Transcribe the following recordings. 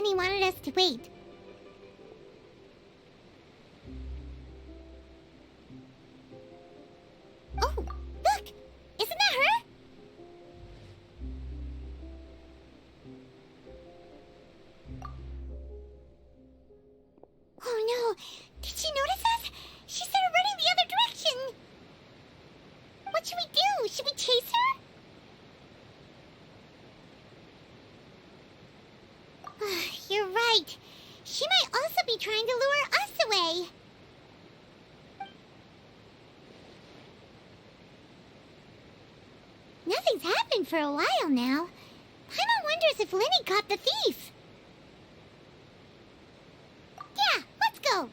Lenny wanted us to wait. Oh, look! Isn't that her? Oh no! Did she notice us? She started running the other direction! What should we do? Should we chase her? You're right. She might also be trying to lure us away. Nothing's happened for a while now. Paimon wonders if Lenny caught the thief. Yeah, let's go.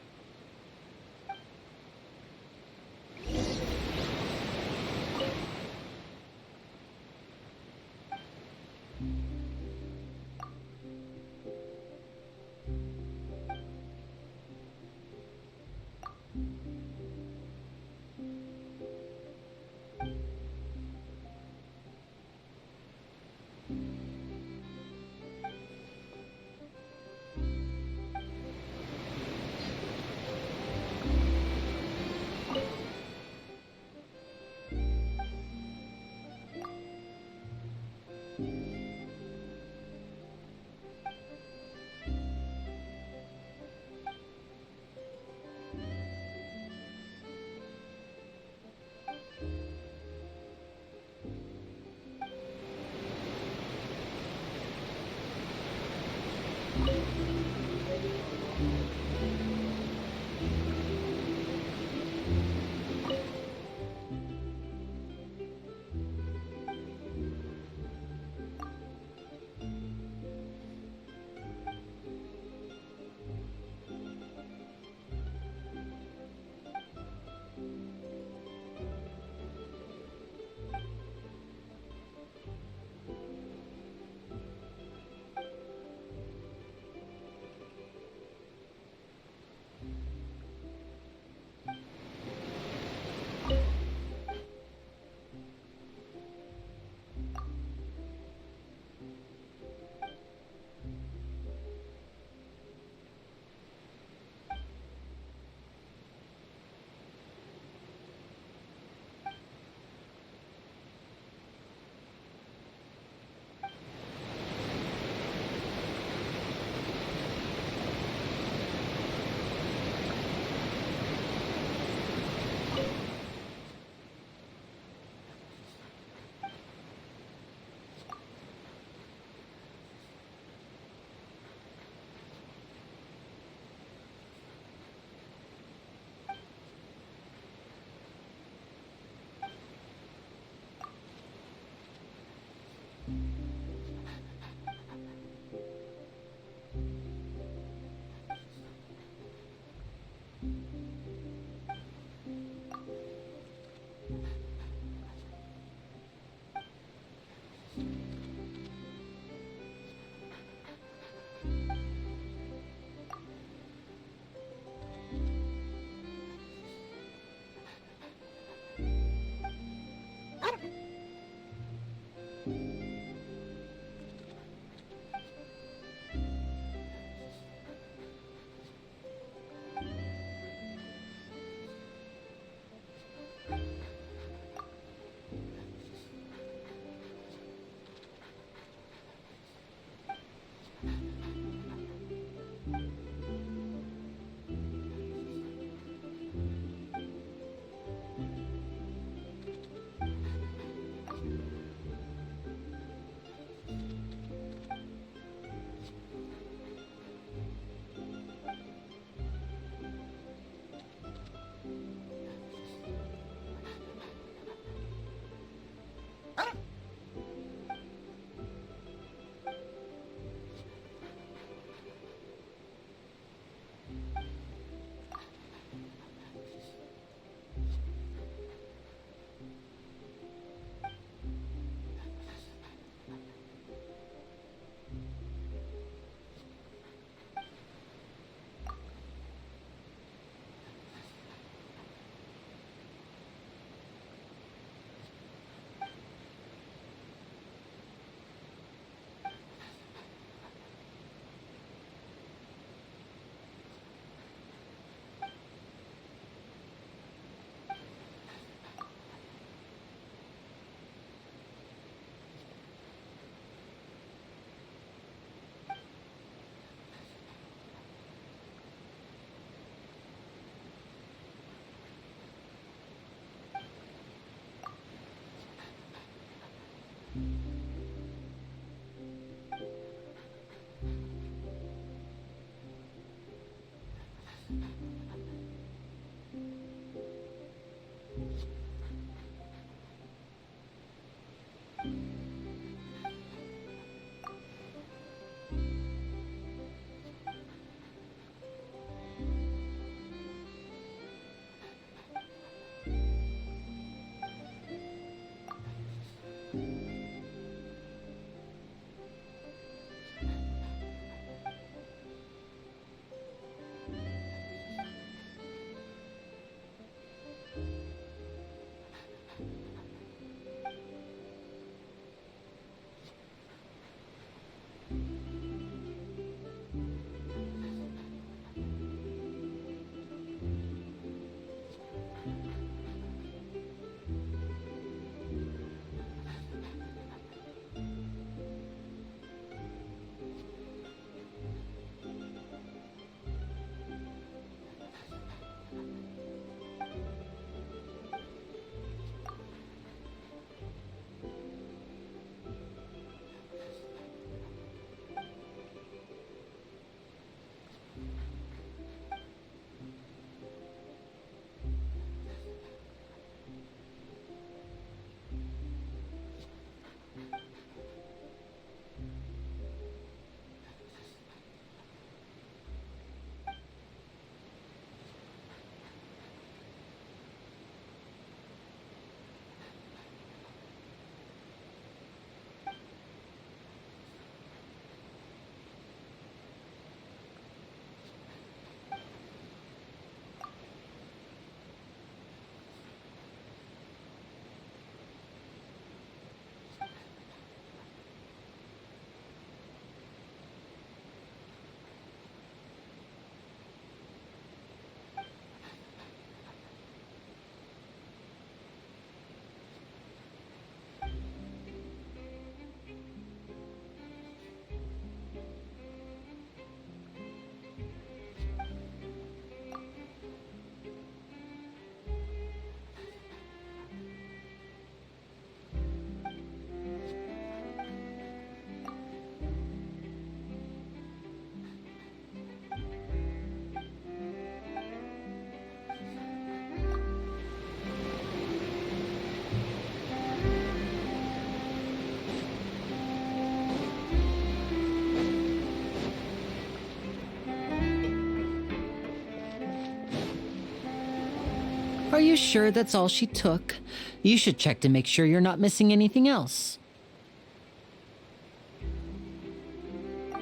Are you sure that's all she took? You should check to make sure you're not missing anything else.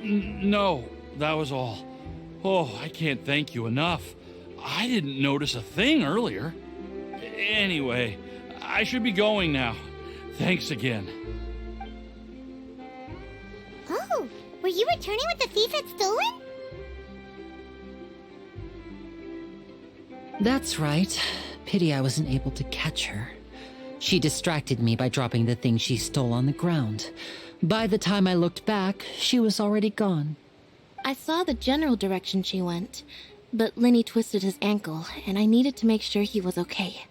No, that was all. Oh, I can't thank you enough. I didn't notice a thing earlier. Anyway, I should be going now. Thanks again. Oh, were you returning what the thief had stolen? That's right. Pity I wasn't able to catch her. She distracted me by dropping the thing she stole on the ground. By the time I looked back, she was already gone. I saw the general direction she went, but Lenny twisted his ankle, and I needed to make sure he was okay.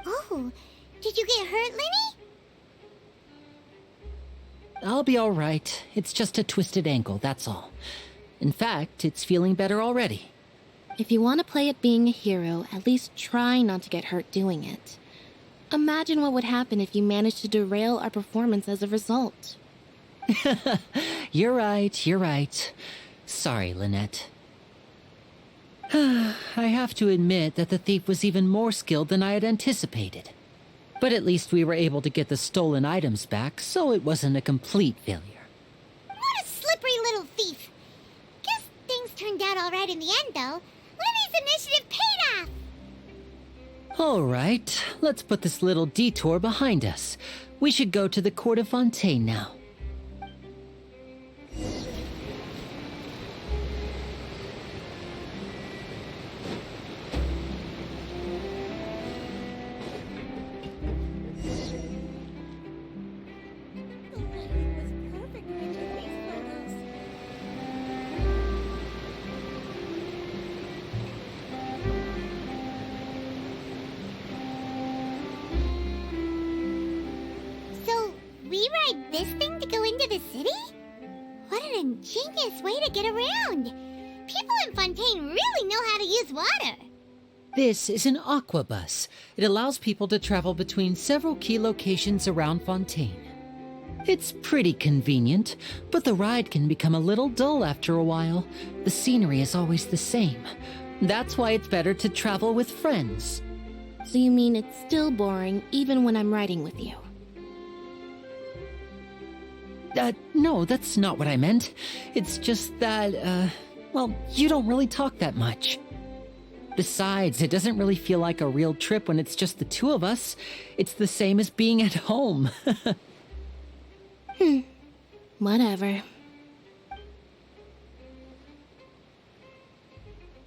Oh, did you get hurt, Lenny? I'll be all right. It's just a twisted ankle, that's all. In fact, it's feeling better already. If you want to play at being a hero, at least try not to get hurt doing it. Imagine what would happen if you managed to derail our performance as a result. You're right. Sorry, Lynette. I have to admit that the thief was even more skilled than I had anticipated. But at least we were able to get the stolen items back, so it wasn't a complete failure. What a slippery little thief. Guess things turned out all right in the end, though. Lenny's initiative paid off. All right, let's put this little detour behind us. We should go to the Court of Fontaine now. So, we ride this thing to go into the city? What an ingenious way to get around. People in Fontaine really know how to use water. This is an aquabus. It allows people to travel between several key locations around Fontaine. It's pretty convenient, but the ride can become a little dull after a while. The scenery is always the same. That's why it's better to travel with friends. So you mean it's still boring even when I'm riding with you? No, that's not what I meant. It's just that, well, you don't really talk that much. Besides, it doesn't really feel like a real trip when it's just the two of us. It's the same as being at home. Whatever.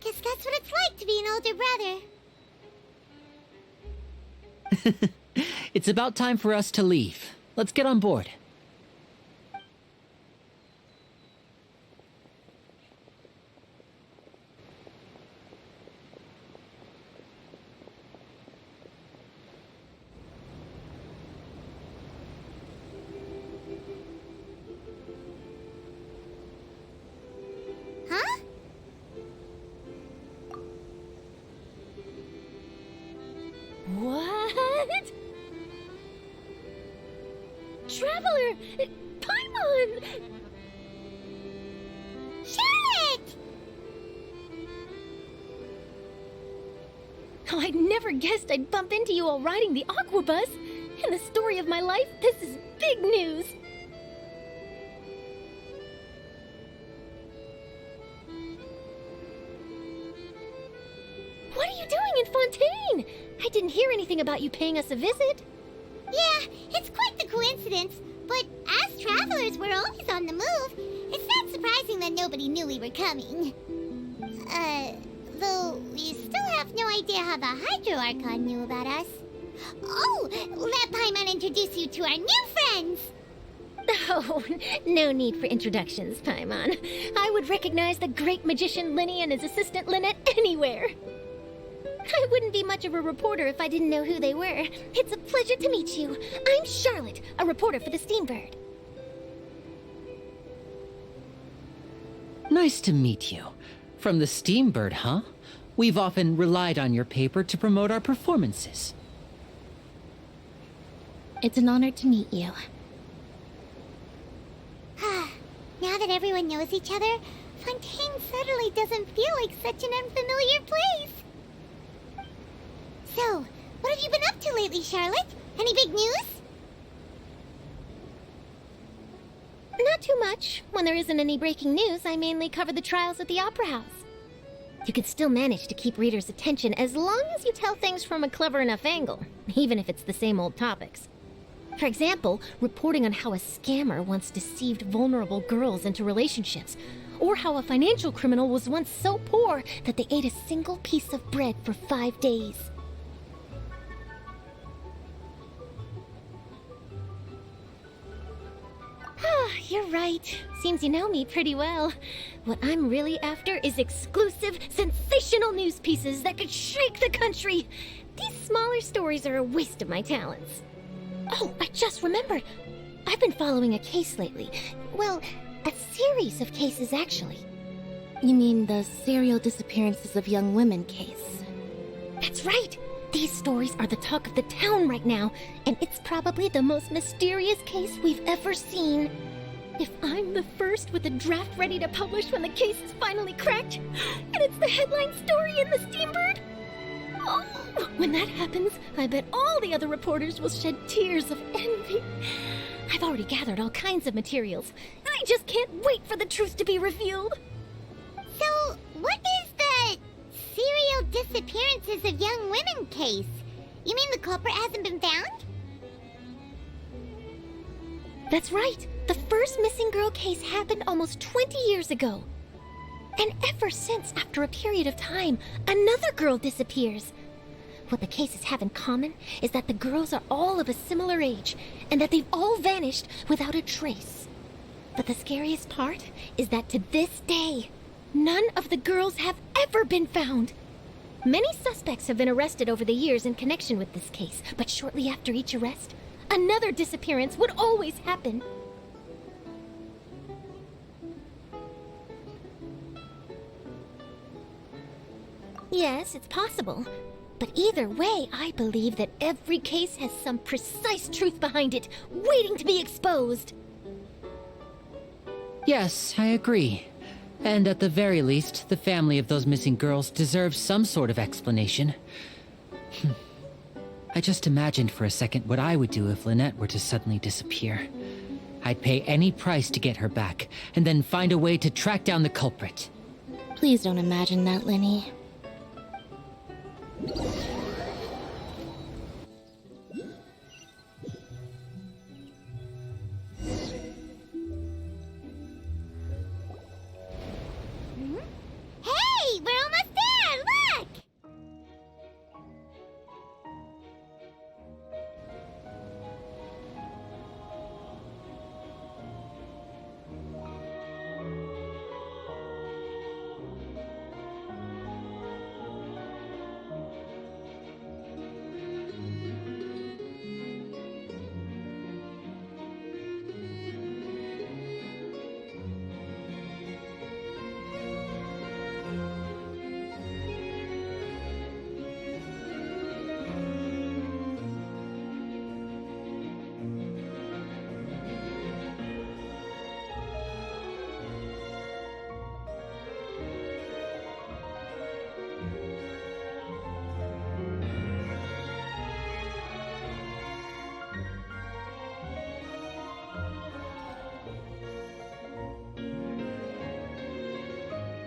Guess that's what it's like to be an older brother. It's about time for us to leave. Let's get on board. Huh? What? Traveler! Paimon! Charlotte! Oh, I never guessed I'd bump into you while riding the aquabus. In the story of my life, this is big news. What are you doing in Fontaine? I didn't hear anything about you paying us a visit. Yeah, it's quite the coincidence, but as travelers, we're always on the move. It's not surprising that nobody knew we were coming. Though we still have no idea how the Hydro Archon knew about us. Oh, let Paimon introduce you to our new friends! Oh, no need for introductions, Paimon. I would recognize the great magician Lenny and his assistant Lynette anywhere. I wouldn't be much of a reporter if I didn't know who they were. It's a pleasure to meet you. I'm Charlotte, a reporter for the Steambird. Nice to meet you. From the Steambird, huh? We've often relied on your paper to promote our performances. It's an honor to meet you. Now that everyone knows each other, Fontaine suddenly doesn't feel like such an unfamiliar place. So, what have you been up to lately, Charlotte? Any big news? Not too much. When there isn't any breaking news, I mainly cover the trials at the Opera House. You can still manage to keep readers' attention as long as you tell things from a clever enough angle, even if it's the same old topics. For example, reporting on how a scammer once deceived vulnerable girls into relationships, or how a financial criminal was once so poor that they ate a single piece of bread for 5 days. You're right. Seems you know me pretty well. What I'm really after is exclusive, sensational news pieces that could shake the country. These smaller stories are a waste of my talents. Oh, I just remembered. I've been following a case lately. Well, a series of cases, actually. You mean the serial disappearances of young women case? That's right. These stories are the talk of the town right now, and it's probably the most mysterious case we've ever seen. If I'm the first with a draft ready to publish when the case is finally cracked, and it's the headline story in the Steambird, oh, when that happens, I bet all the other reporters will shed tears of envy. I've already gathered all kinds of materials. I just can't wait for the truth to be revealed. So, what is the serial disappearances of young women case? You mean the culprit hasn't been found? That's right. The first missing girl case happened almost 20 years ago. And ever since, after a period of time, another girl disappears. What the cases have in common is that the girls are all of a similar age, and that they've all vanished without a trace. But the scariest part is that to this day, none of the girls have ever been found. Many suspects have been arrested over the years in connection with this case, but shortly after each arrest, another disappearance would always happen. Yes, it's possible. But either way, I believe that every case has some precise truth behind it, waiting to be exposed. Yes, I agree. And at the very least, the family of those missing girls deserves some sort of explanation. I just imagined for a second what I would do if Lynette were to suddenly disappear. I'd pay any price to get her back, and then find a way to track down the culprit. Please don't imagine that, Linny. Hey, we're almost there! Look!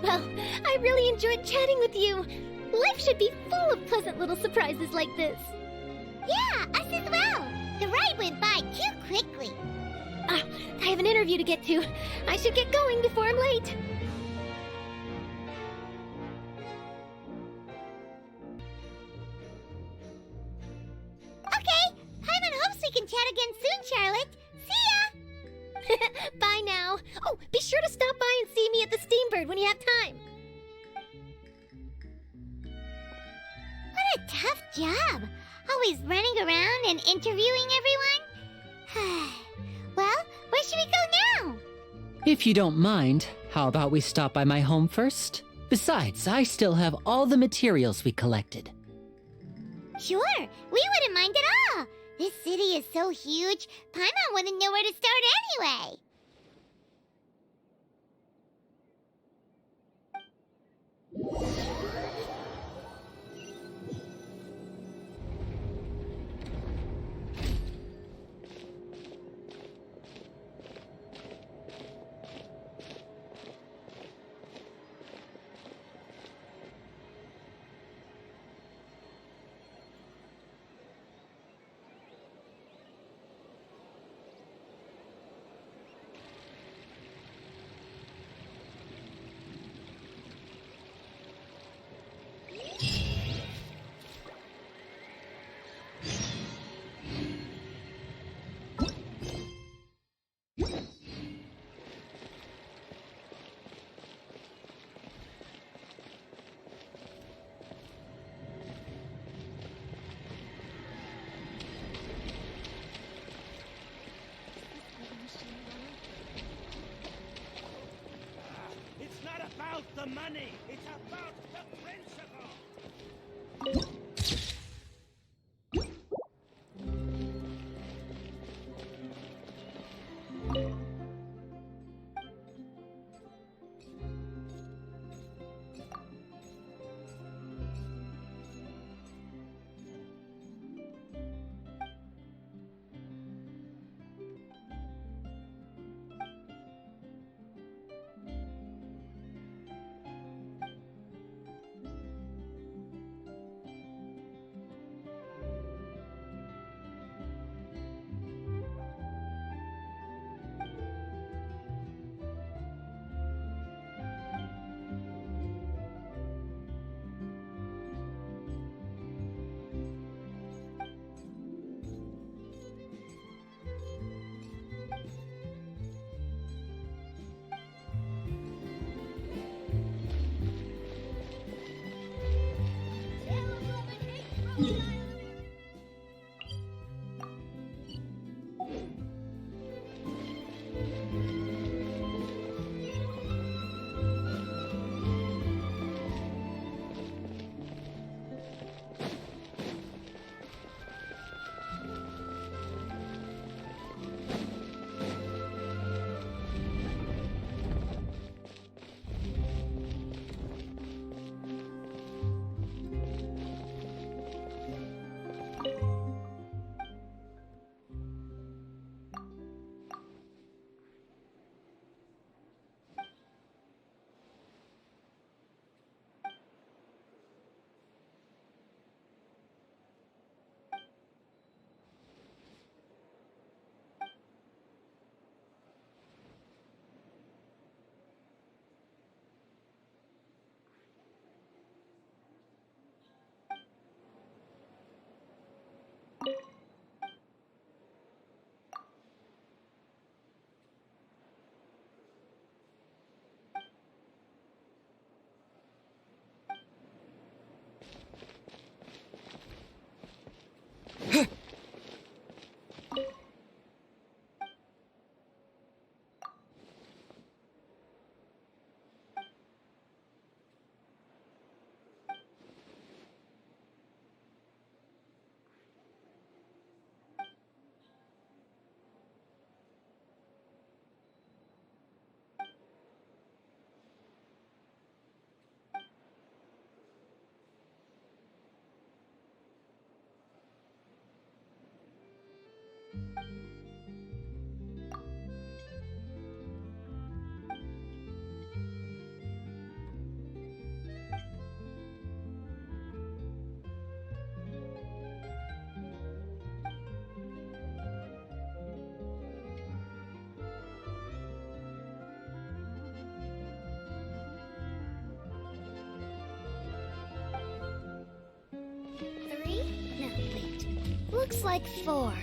Well, I really enjoyed chatting with you. Life should be full of pleasant little surprises like this. Yeah, us as well. The ride went by too quickly. I have an interview to get to. I should get going before I'm late. Okay, Paimon hopes we can chat again soon, Charlotte. See ya! Bye now. Oh, be sure to stop by and see me at the Steambird when you have time. What a tough job. Always running around and interviewing everyone. Well, where should we go now? If you don't mind, how about we stop by my home first? Besides, I still have all the materials we collected. Sure, we wouldn't mind at all. This city is so huge, Paimon wouldn't know where to start anyway. about the money! It's about the principle! Looks like 4.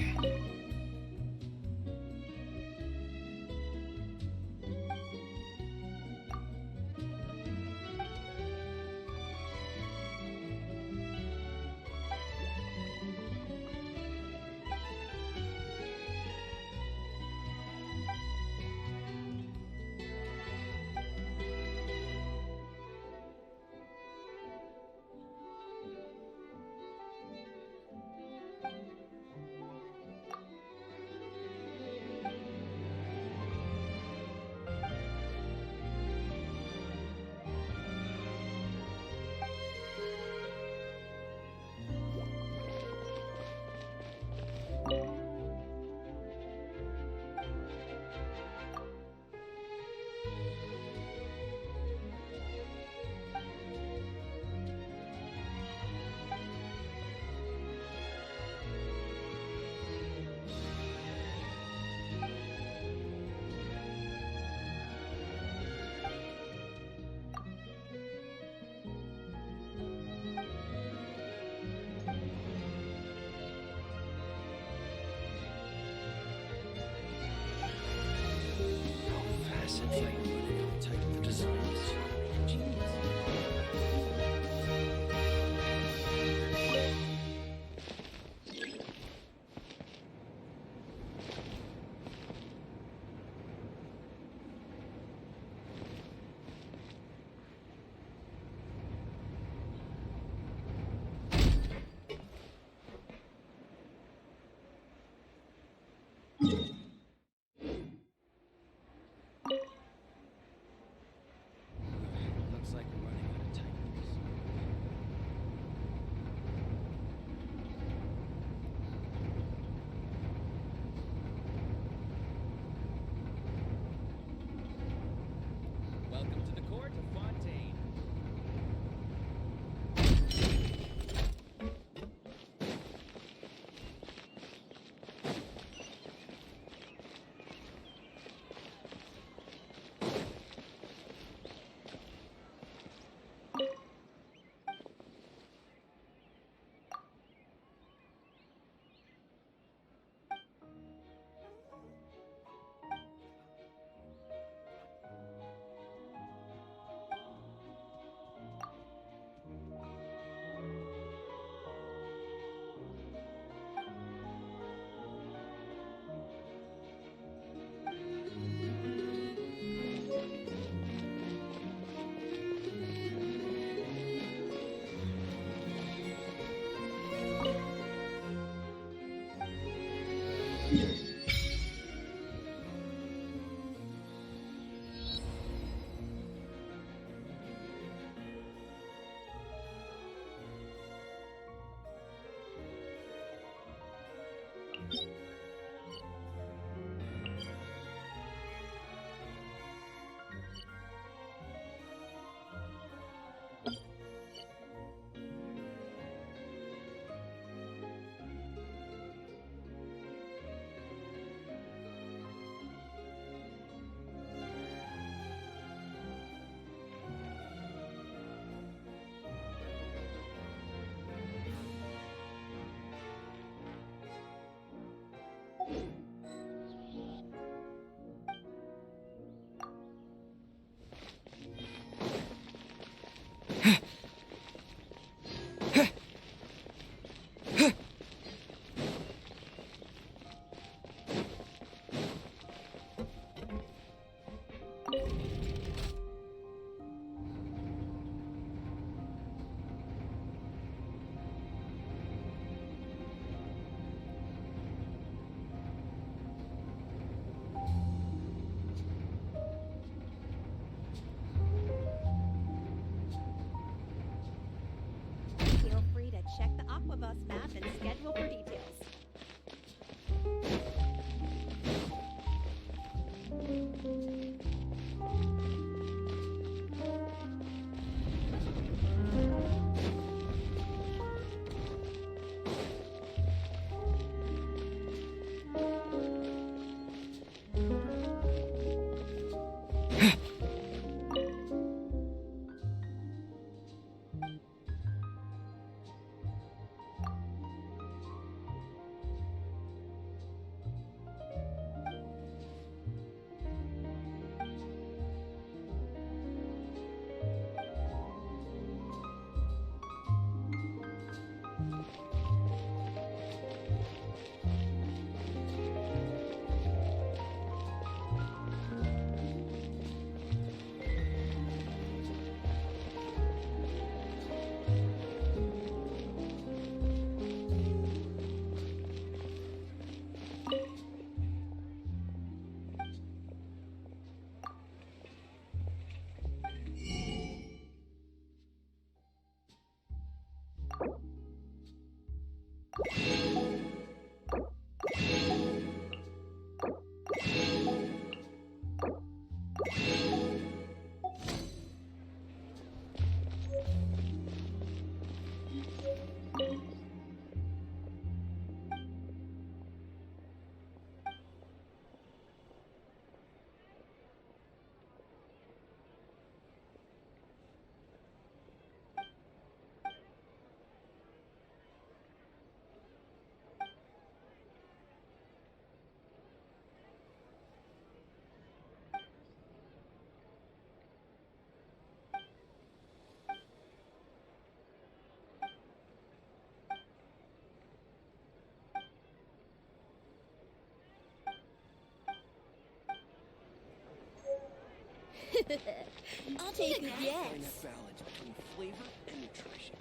I'll take a guess. Find a balance between flavor and nutrition.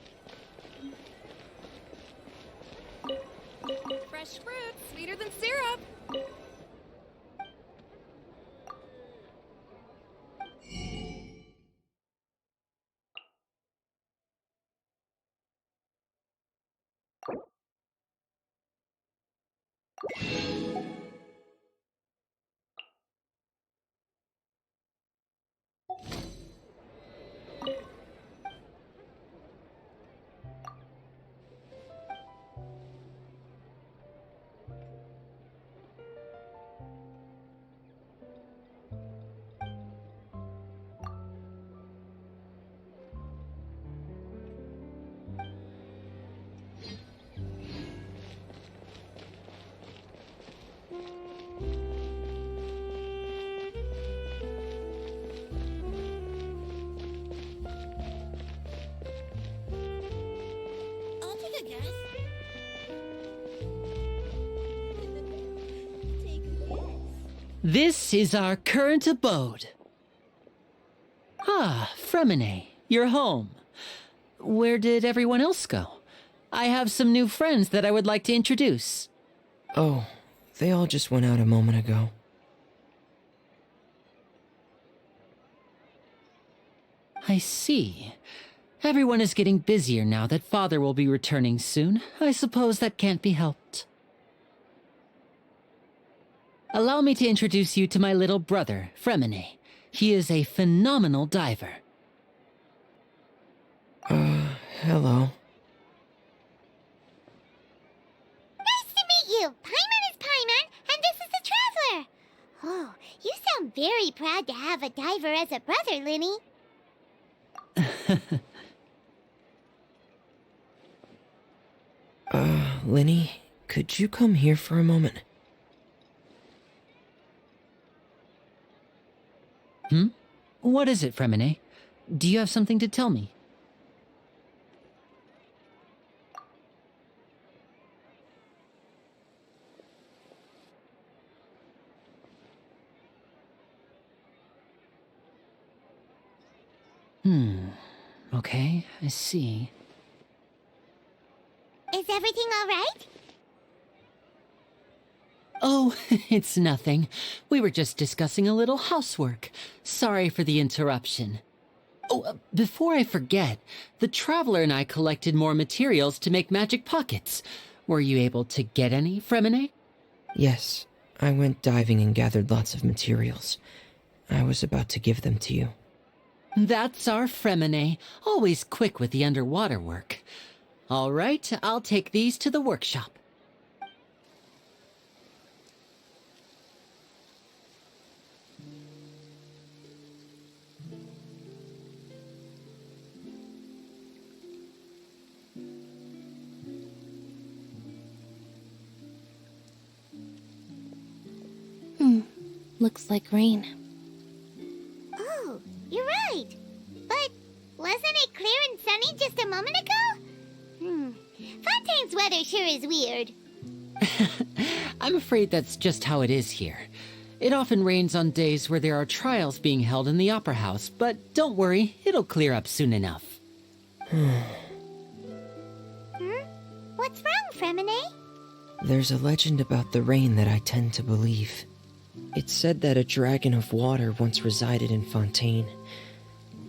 Fresh fruit, sweeter than syrup. I'll take a guess. Take a guess. This is our current abode. Ah, Fremine, you're home. Where did everyone else go? I have some new friends that I would like to introduce. Oh, they all just went out a moment ago. I see. Everyone is getting busier now that Father will be returning soon. I suppose that can't be helped. Allow me to introduce you to my little brother, Fremine. He is a phenomenal diver. Hello. Nice to meet you. Paimon is Paimon, and this is the Traveler. Oh, you sound very proud to have a diver as a brother, Linny. Linny, could you come here for a moment? What is it, Fremine? Do you have something to tell me? Okay, I see. Is everything all right? Oh, it's nothing. We were just discussing a little housework. Sorry for the interruption. Oh, before I forget, the Traveler and I collected more materials to make magic pockets. Were you able to get any, Fremine? Yes, I went diving and gathered lots of materials. I was about to give them to you. That's our Fremine, always quick with the underwater work. All right, I'll take these to the workshop. Looks like rain. Oh, you're right. But wasn't it clear and sunny just a moment ago? Fontaine's weather sure is weird. I'm afraid that's just how it is here. It often rains on days where there are trials being held in the Opera House, but don't worry, it'll clear up soon enough. What's wrong, Fremine? There's a legend about the rain that I tend to believe. It's said that a dragon of water once resided in Fontaine.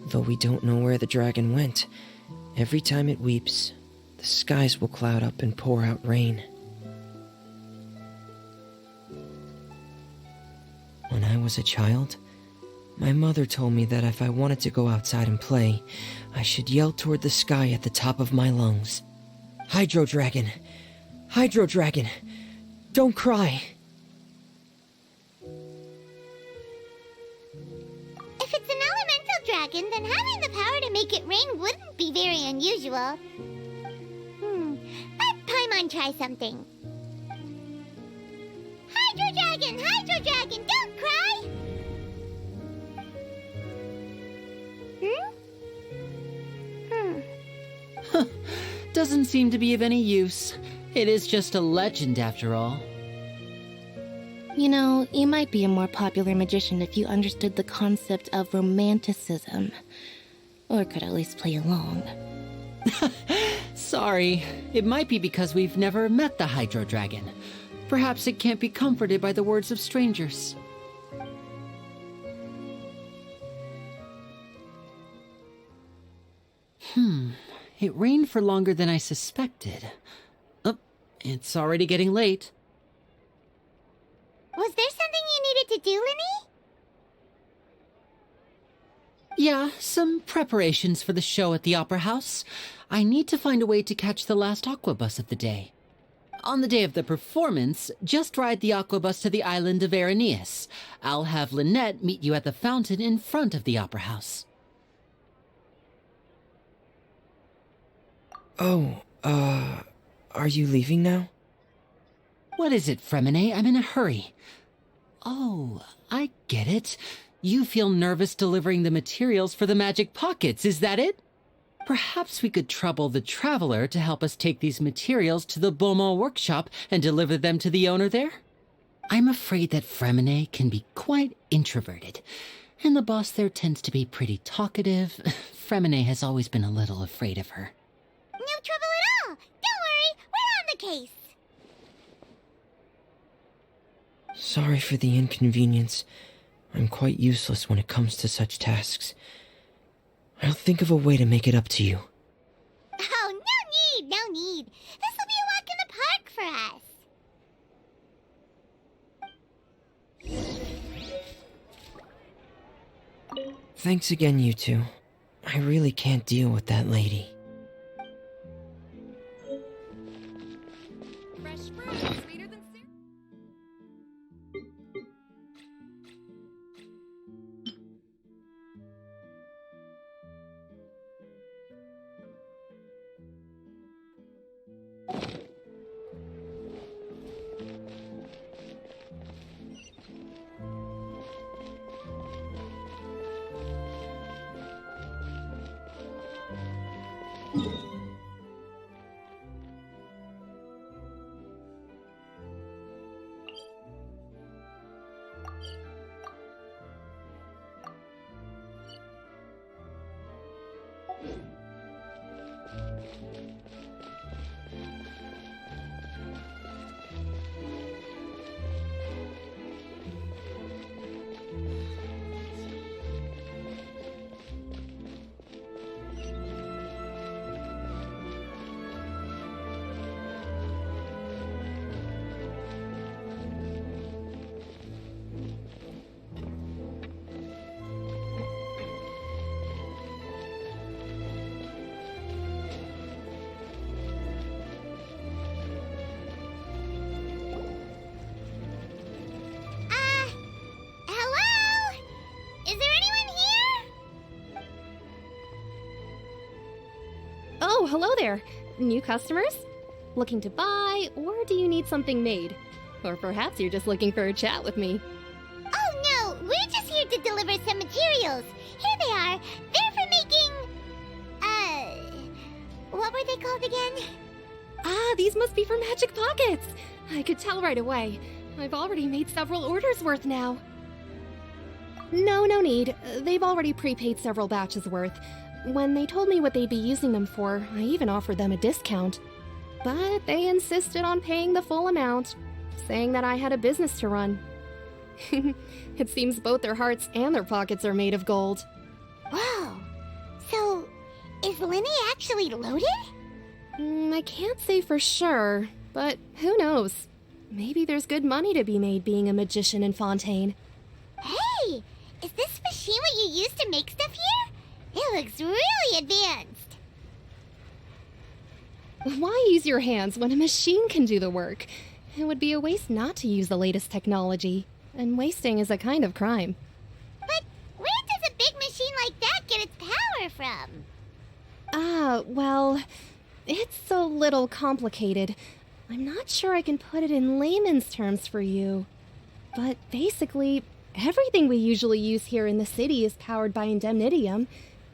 Though we don't know where the dragon went, every time it weeps, the skies will cloud up and pour out rain. When I was a child, my mother told me that if I wanted to go outside and play, I should yell toward the sky at the top of my lungs. Hydro Dragon! Hydro Dragon! Don't cry! If it's an elemental dragon, then having the power to make it rain wouldn't be very unusual. Let Paimon try something. Hydro Dragon, don't cry! Doesn't seem to be of any use. It is just a legend after all. You know, you might be a more popular magician if you understood the concept of romanticism. Or could at least play along. Sorry, it might be because we've never met the Hydro Dragon. Perhaps it can't be comforted by the words of strangers. It rained for longer than I suspected. Oh, it's already getting late. Was there something you needed to do, Linny? Yeah, some preparations for the show at the Opera House. I need to find a way to catch the last Aqua Bus of the day. On the day of the performance, just ride the Aqua Bus to the island of Araneus. I'll have Lynette meet you at the fountain in front of the Opera House. Oh, are you leaving now? What is it, Fremine? I'm in a hurry. Oh, I get it. You feel nervous delivering the materials for the magic pockets, is that it? Perhaps we could trouble the Traveler to help us take these materials to the Beaumont workshop and deliver them to the owner there? I'm afraid that Fremine can be quite introverted, and the boss there tends to be pretty talkative. Fremine has always been a little afraid of her. No trouble at all. Don't worry, we're on the case. Sorry for the inconvenience. I'm quite useless when it comes to such tasks. I'll think of a way to make it up to you. Oh, no need. This will be a walk in the park for us. Thanks again, you two. I really can't deal with that lady. Fresh fruit, sweeter than syrup. Hello? Is there anyone here? Oh, hello there. New customers? Looking to buy, or do you need something made? Or perhaps you're just looking for a chat with me. Oh no, we're just here to deliver some materials. Here they are. They're for making... what were they called again? Ah, these must be for Magic Pockets. I could tell right away. I've already made several orders worth now. No need. They've already prepaid several batches worth. When they told me what they'd be using them for, I even offered them a discount. But they insisted on paying the full amount, saying that I had a business to run. It seems both their hearts and their pockets are made of gold. Whoa. So, is Linny actually loaded? I can't say for sure, but who knows? Maybe there's good money to be made being a magician in Fontaine. used to make stuff here? It looks really advanced. Why use your hands when a machine can do the work? It would be a waste not to use the latest technology. And wasting is a kind of crime. But where does a big machine like that get its power from? Well, it's a little complicated. I'm not sure I can put it in layman's terms for you. But basically, everything we usually use here in the city is powered by indemnitium.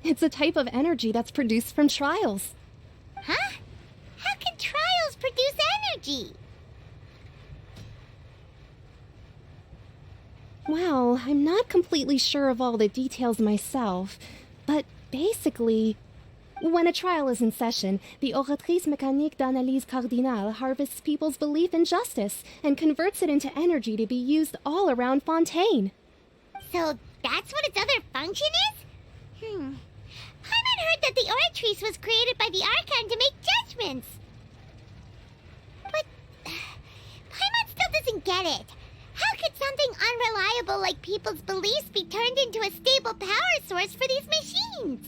It's a type of energy that's produced from trials. Huh? How can trials produce energy? Well, I'm not completely sure of all the details myself, but basically, when a trial is in session, the Oratrice Mécanique d'Analyse Cardinale harvests people's belief in justice and converts it into energy to be used all around Fontaine. So that's what its other function is? Paimon heard that the Oratrice was created by the Archon to make judgments. But Paimon still doesn't get it. How could something unreliable like people's beliefs be turned into a stable power source for these machines?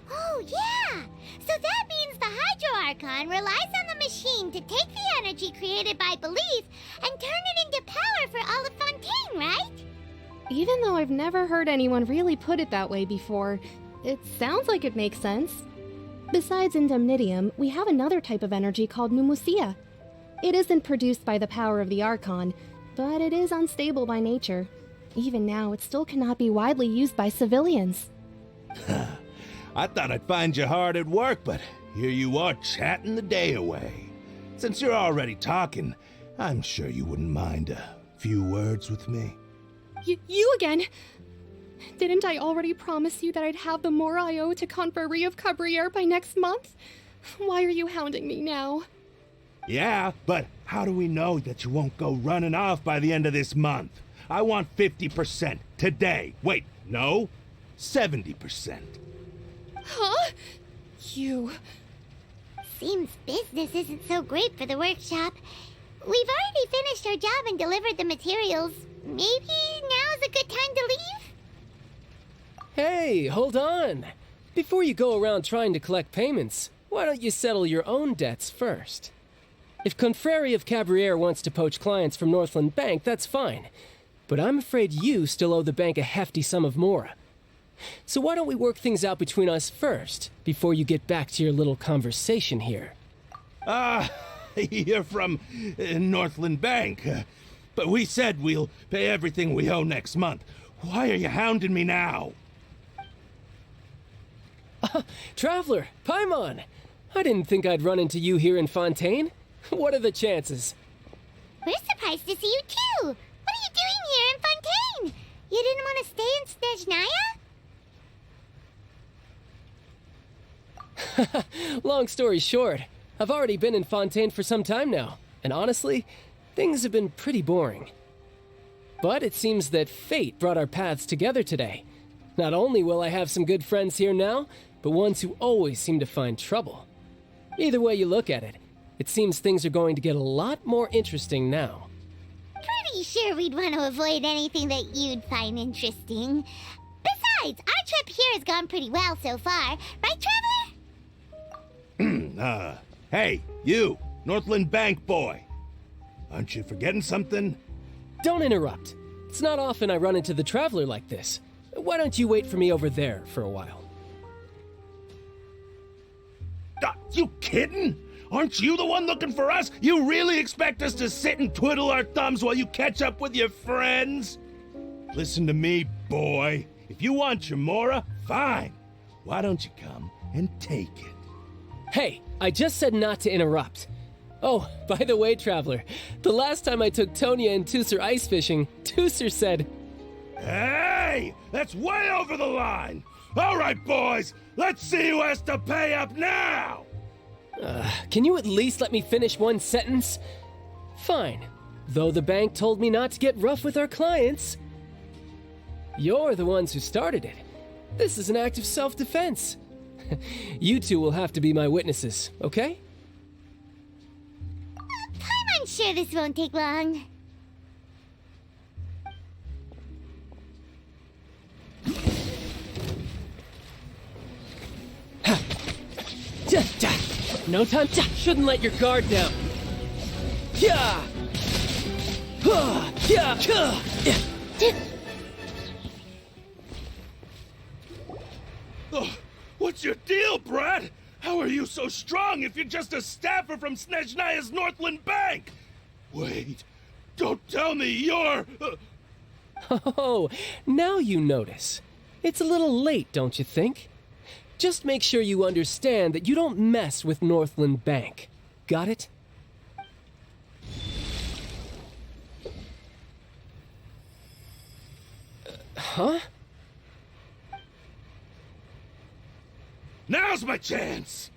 Oh, yeah! So that means the Hydro Archon relies on the machine to take the energy created by belief and turn it into power for all of Fontaine, right? Even though I've never heard anyone really put it that way before, it sounds like it makes sense. Besides indemnitium, we have another type of energy called pneumosia. It isn't produced by the power of the Archon, but it is unstable by nature. Even now, it still cannot be widely used by civilians. I thought I'd find you hard at work, but here you are chatting the day away. Since you're already talking, I'm sure you wouldn't mind a few words with me. You again? Didn't I already promise you that I'd have the more I owe to Confrérie of Cabriere by next month? Why are you hounding me now? Yeah, but how do we know that you won't go running off by the end of this month? I want 50% today. Wait, no, 70%. Huh? You... Seems business isn't so great for the workshop. We've already finished our job and delivered the materials. Maybe now is a good time to leave? Hey, hold on. Before you go around trying to collect payments, why don't you settle your own debts first? If Confrérie of Cabriere wants to poach clients from Northland Bank, that's fine. But I'm afraid you still owe the bank a hefty sum of mora. So why don't we work things out between us first, before you get back to your little conversation here? You're from Northland Bank. But we said we'll pay everything we owe next month. Why are you hounding me now? Traveler, Paimon! I didn't think I'd run into you here in Fontaine. What are the chances? We're surprised to see you too. What are you doing here in Fontaine? You didn't want to stay in Snezhnaya? Long story short, I've already been in Fontaine for some time now, and honestly, things have been pretty boring. But it seems that fate brought our paths together today. Not only will I have some good friends here now, but ones who always seem to find trouble. Either way you look at it, it seems things are going to get a lot more interesting now. Pretty sure we'd want to avoid anything that you'd find interesting. Besides, our trip here has gone pretty well so far. Right, Traveler? Hey, you, Northland Bank boy. Aren't you forgetting something? Don't interrupt. It's not often I run into the Traveler like this. Why don't you wait for me over there for a while? You kidding? Aren't you the one looking for us? You really expect us to sit and twiddle our thumbs while you catch up with your friends? Listen to me, boy. If you want your mora, fine. Why don't you come and take it? Hey, I just said not to interrupt. Oh, by the way, Traveler, the last time I took Tonya and Tusser ice fishing, Tusser said, "Hey, that's way over the line! All right, boys, let's see who has to pay up now!" Can you at least let me finish one sentence? Fine, though the bank told me not to get rough with our clients. You're the ones who started it. This is an act of self-defense. You two will have to be my witnesses, okay? sure this won't take long. No time. Shouldn't let your guard down. Yeah. Oh, what's your deal, Brad? How are you so strong if you're just a staffer from Snezhnaya's Northland Bank? Wait, don't tell me you're... Oh, now you notice. It's a little late, don't you think? Just make sure you understand that you don't mess with Northland Bank. Got it? Huh? Now's my chance!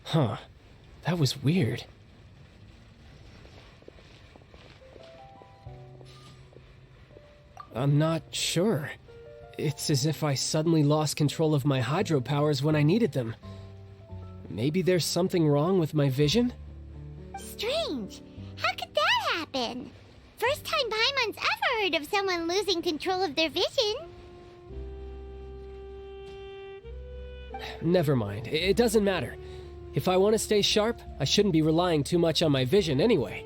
Huh. That was weird. I'm not sure. It's as if I suddenly lost control of my hydro powers when I needed them. Maybe there's something wrong with my vision? Strange. How could that happen? First time Paimon's ever heard of someone losing control of their vision. Never mind. It doesn't matter. If I want to stay sharp, I shouldn't be relying too much on my vision anyway.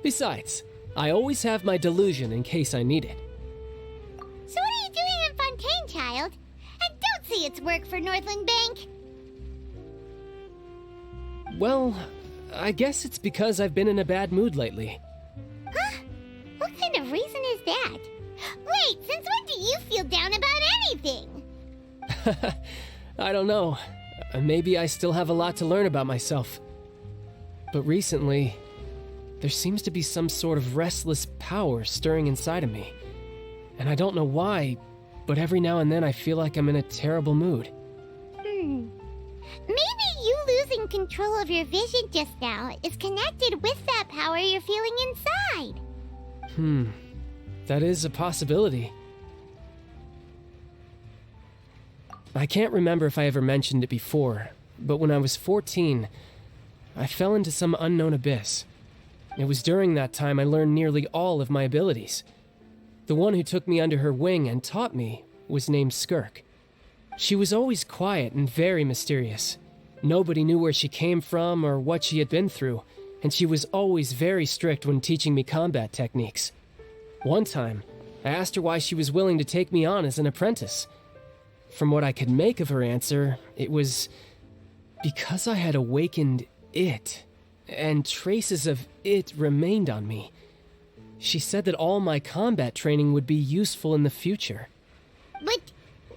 Besides, I always have my delusion in case I need it. So what are you doing in Fontaine, child? And don't say it's work for Northland Bank. Well, I guess it's because I've been in a bad mood lately. Huh? What kind of reason is that? Wait, since when do you feel down about anything? I don't know. Maybe I still have a lot to learn about myself. But recently, there seems to be some sort of restless power stirring inside of me. And I don't know why, but every now and then I feel like I'm in a terrible mood. Maybe you losing control of your vision just now is connected with that power you're feeling inside. That is a possibility. I can't remember if I ever mentioned it before, but when I was 14, I fell into some unknown abyss. It was during that time I learned nearly all of my abilities. The one who took me under her wing and taught me was named Skirk. She was always quiet and very mysterious. Nobody knew where she came from or what she had been through, and she was always very strict when teaching me combat techniques. One time, I asked her why she was willing to take me on as an apprentice. From what I could make of her answer, it was because I had awakened it, and traces of it remained on me. She said that all my combat training would be useful in the future. But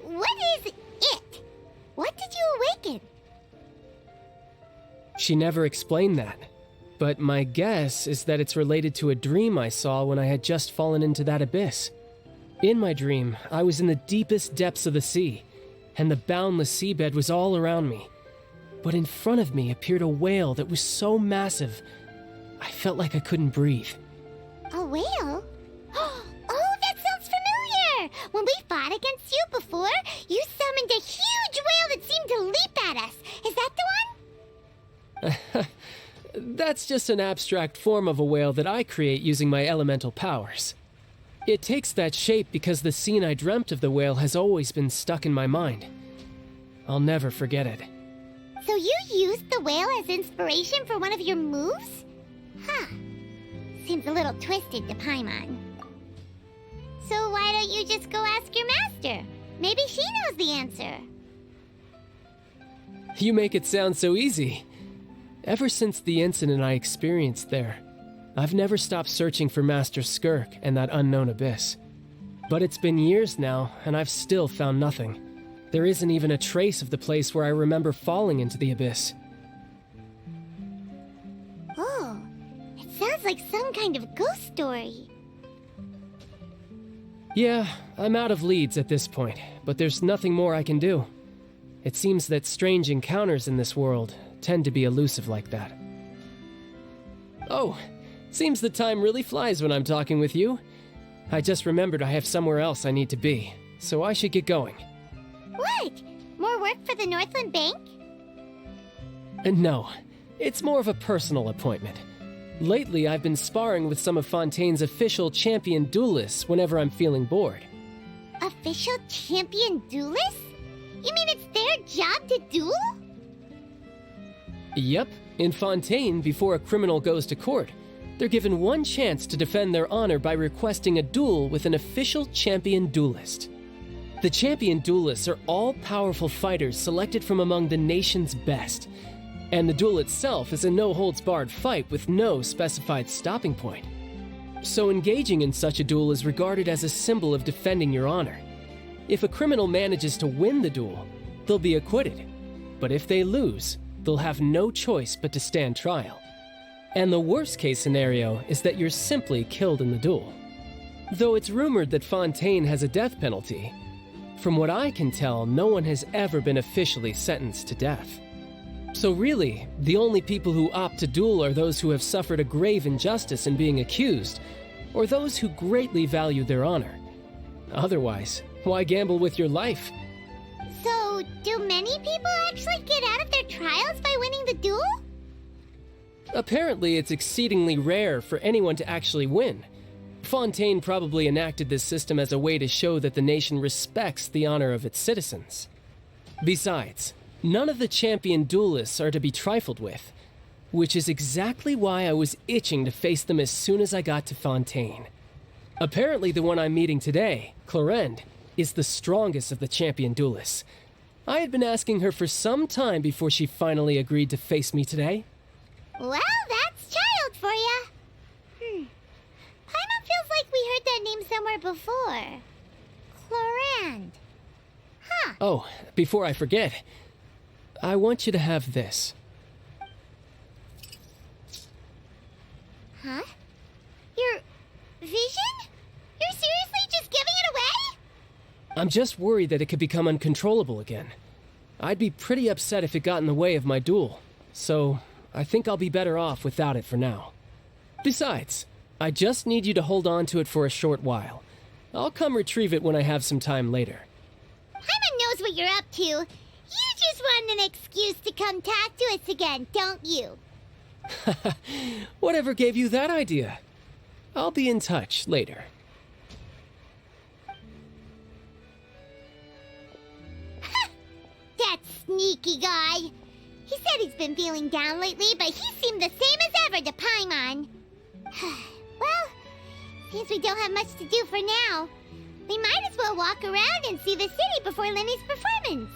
what is it? What did you awaken? She never explained that, but my guess is that it's related to a dream I saw when I had just fallen into that abyss. In my dream, I was in the deepest depths of the sea, and the boundless seabed was all around me. But in front of me appeared a whale that was so massive, I felt like I couldn't breathe. A whale? Oh, that sounds familiar! When we fought against you before, you summoned a huge whale that seemed to leap at us. Is that the one? That's just an abstract form of a whale that I create using my elemental powers. It takes that shape because the scene I dreamt of the whale has always been stuck in my mind. I'll never forget it. So you used the whale as inspiration for one of your moves? Huh. Seems a little twisted to Paimon. So why don't you just go ask your master? Maybe she knows the answer. You make it sound so easy. Ever since the incident I experienced there, I've never stopped searching for Master Skirk and that unknown abyss. But it's been years now, and I've still found nothing. There isn't even a trace of the place where I remember falling into the abyss. Oh, it sounds like some kind of ghost story. Yeah, I'm out of leads at this point, but there's nothing more I can do. It seems that strange encounters in this world tend to be elusive like that. Oh, seems the time really flies when I'm talking with you. I just remembered I have somewhere else I need to be, so I should get going. What? More work for the Northland Bank? No, it's more of a personal appointment. Lately, I've been sparring with some of Fontaine's official champion duelists whenever I'm feeling bored. Official champion duelists? You mean it's their job to duel? Yep, in Fontaine, before a criminal goes to court, they're given one chance to defend their honor by requesting a duel with an official champion duelist. The champion duelists are all-powerful fighters selected from among the nation's best, and the duel itself is a no-holds-barred fight with no specified stopping point. So engaging in such a duel is regarded as a symbol of defending your honor. If a criminal manages to win the duel, they'll be acquitted. But if they lose, they'll have no choice but to stand trial. And the worst-case scenario is that you're simply killed in the duel. Though it's rumored that Fontaine has a death penalty, from what I can tell, no one has ever been officially sentenced to death. So really, the only people who opt to duel are those who have suffered a grave injustice in being accused, or those who greatly value their honor. Otherwise, why gamble with your life? So, do many people actually get out of their trials by winning the duel? Apparently, it's exceedingly rare for anyone to actually win. Fontaine probably enacted this system as a way to show that the nation respects the honor of its citizens. Besides, none of the champion duelists are to be trifled with, which is exactly why I was itching to face them as soon as I got to Fontaine. Apparently, the one I'm meeting today, Clorinde, is the strongest of the champion duelists. I had been asking her for some time before she finally agreed to face me today. Well, that's child for ya. Paimon feels like we heard that name somewhere before. Clorinde. Huh. Oh, before I forget, I want you to have this. Huh? Your vision? You're seriously just giving it away? I'm just worried that it could become uncontrollable again. I'd be pretty upset if it got in the way of my duel, so I think I'll be better off without it for now. Besides, I just need you to hold on to it for a short while. I'll come retrieve it when I have some time later. Paimon knows what you're up to. You just want an excuse to come talk to us again, don't you? Whatever gave you that idea? I'll be in touch later. That sneaky guy. He said he's been feeling down lately, but he seemed the same as ever to Paimon. Well, since we don't have much to do for now, we might as well walk around and see the city before Lyney's performance.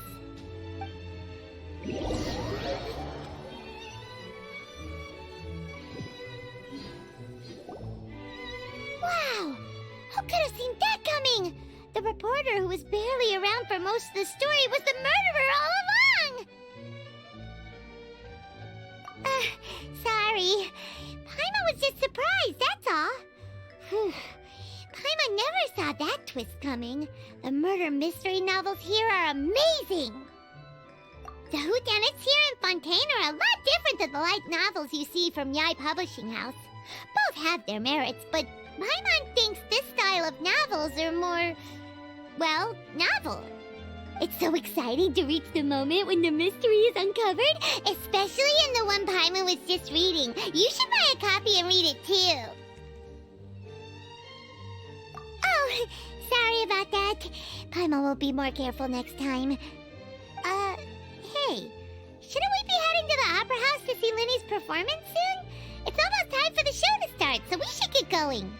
Wow! Who could have seen that coming? The reporter who was barely around for most of the story was the murderer all along! Sorry. Paimon was just surprised, that's all. Paimon never saw that twist coming. The murder mystery novels here are amazing! The whodunits here in Fontaine are a lot different than the light novels you see from Yae Publishing House. Both have their merits, but Paimon thinks this style of novels are more, well, novel. It's so exciting to reach the moment when the mystery is uncovered, especially in the one Paimon was just reading. You should buy a copy and read it too. Oh, sorry about that. Paimon will be more careful next time. Hey, shouldn't we be heading to the Opera House to see Lyney's performance soon? It's almost time for the show to start, so we should get going.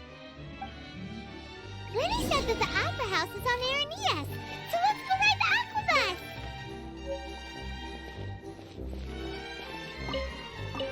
Lyney said that the Opera House is on Aranias,